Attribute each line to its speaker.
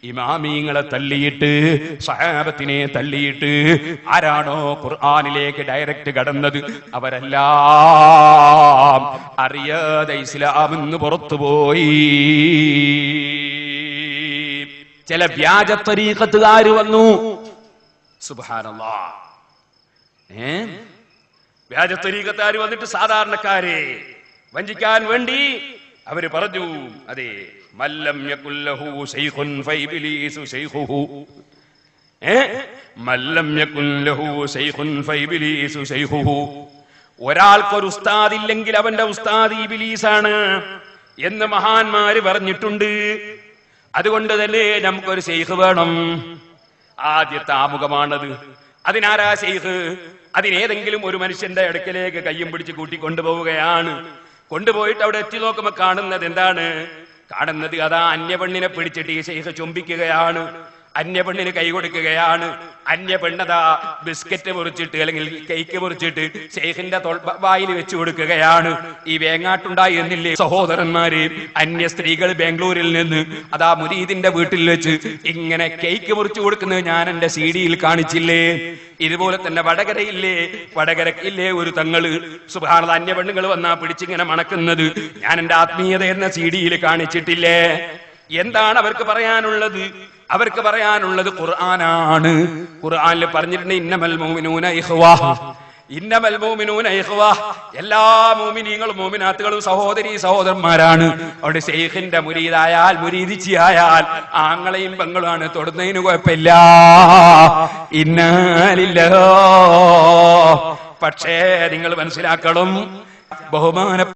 Speaker 1: ഇമാമീങ്ങളെ തള്ളിയിട്ട് സഹാബത്തിനെ തള്ളിയിട്ട് ആരാണോ ഖുർആനിലേക്ക് ഡയറക്റ്റ് കടന്നത് അവരെല്ലാം അറിയാതെ ഇസ്ലാമെന്ന് പുറത്തുപോയി. ചില വ്യാജ തരീഖത്തുകാർ വന്നു. സുബ്ഹാനല്ലാഹ്. വ്യാജ തരീഖത്തുകാർ വന്നിട്ട് സാധാരണക്കാരെ വഞ്ചിക്കാൻ വേണ്ടി അവര് പറഞ്ഞു, അതെ, മല്ലം യകുല്ലഹു ശൈഖുൻ ഫൈബിലീസു ശൈഖുഹു. മല്ലം യകുല്ലഹു ശൈഖുൻ ഫൈബിലീസു ശൈഖുഹു. ഒരാൾക്കൊരു ഉസ്താദ് ഇല്ലെങ്കിൽ അവന്റെ ഉസ്താദ് ഇബ്ലീസാണ് എന്ന് മഹാന്മാര് പറഞ്ഞിട്ടുണ്ട്. അതുകൊണ്ട് തന്നെ നമുക്കൊരു ശൈഖ് വേണം. ആദ്യത്തെ ആമുഖമാണത്. അതിനാരാ ശൈഖ്? അതിനേതെങ്കിലും ഒരു മനുഷ്യന്റെ അടുക്കലേക്ക് കയ്യും പിടിച്ച് കൂട്ടിക്കൊണ്ടുപോവുകയാണ്. കൊണ്ടുപോയിട്ട് അവിടെ എത്തി നോക്കുമ്പോ കാണുന്നത് എന്താണ്? കാണുന്നത് അതാ അന്യപെണ്ണിനെ പിടിച്ചിട്ട് ഈ ശൈഖ് ചുംബിക്കുകയാണ്, അന്യപെണ്ണിന് കൈ കൊടുക്കുകയാണ്. അന്യപെണ്ണതാ ബിസ്ക്കറ്റ് മുറിച്ചിട്ട് അല്ലെങ്കിൽ കേക്ക് മുറിച്ചിട്ട് ശൈഖിന്റെ വായിൽ വെച്ചു കൊടുക്കുകയാണ്. ഈ വേങ്ങാട്ടുണ്ടായി എന്നില്ലേ സഹോദരന്മാര്, അന്യ സ്ത്രീകൾ ബാംഗ്ലൂരിൽ നിന്ന് അതാ മുരീദിന്റെ വീട്ടിൽ വെച്ച് ഇങ്ങനെ കേക്ക് മുറിച്ചു കൊടുക്കുന്നത് ഞാൻ എന്റെ CD-യിൽ കാണിച്ചില്ലേ? ഇതുപോലെ തന്നെ വടകരയില്ലേ, വടകരയില്ലേ ഒരു തങ്ങള് സുബ്ഹാനല്ലാഹ് അന്യപെണ്ണുങ്ങൾ വന്നാ പിടിച്ചിങ്ങനെ മണക്കുന്നത് ഞാൻ എന്റെ ആത്മീയത എന്ന CD-യിൽ കാണിച്ചിട്ടില്ലേ? എന്താണ് അവർക്ക് പറയാനുള്ളത്? അവർക്ക് പറയാനുള്ളത് ഖുർആനാണ്. ഖുർആനിൽ പറഞ്ഞിട്ടുണ്ട് ഇന്നമൽ മുഅ്മിനൂന ഇഖ്വാ, ഇന്നമൽ മുഅ്മിനൂന ഇഖ്വാ. എല്ലാ മുഅ്മിനീങ്ങളും മുഅ്മിനാത്തുകളും സഹോദരീ സഹോദരന്മാരാണ്. അവിടെ ശൈഖിന്റെ മുരീദായാൽ മുരീദിച്ചിയായാൽ ആങ്ങളെയും പെങ്ങളുമാണ്, തൊടുന്നതിന് കുഴപ്പമില്ല. ഇന്നാ ലില്ലാഹ്. പക്ഷേ നിങ്ങൾ മനസ്സിലാക്കണം, ബഹുമാന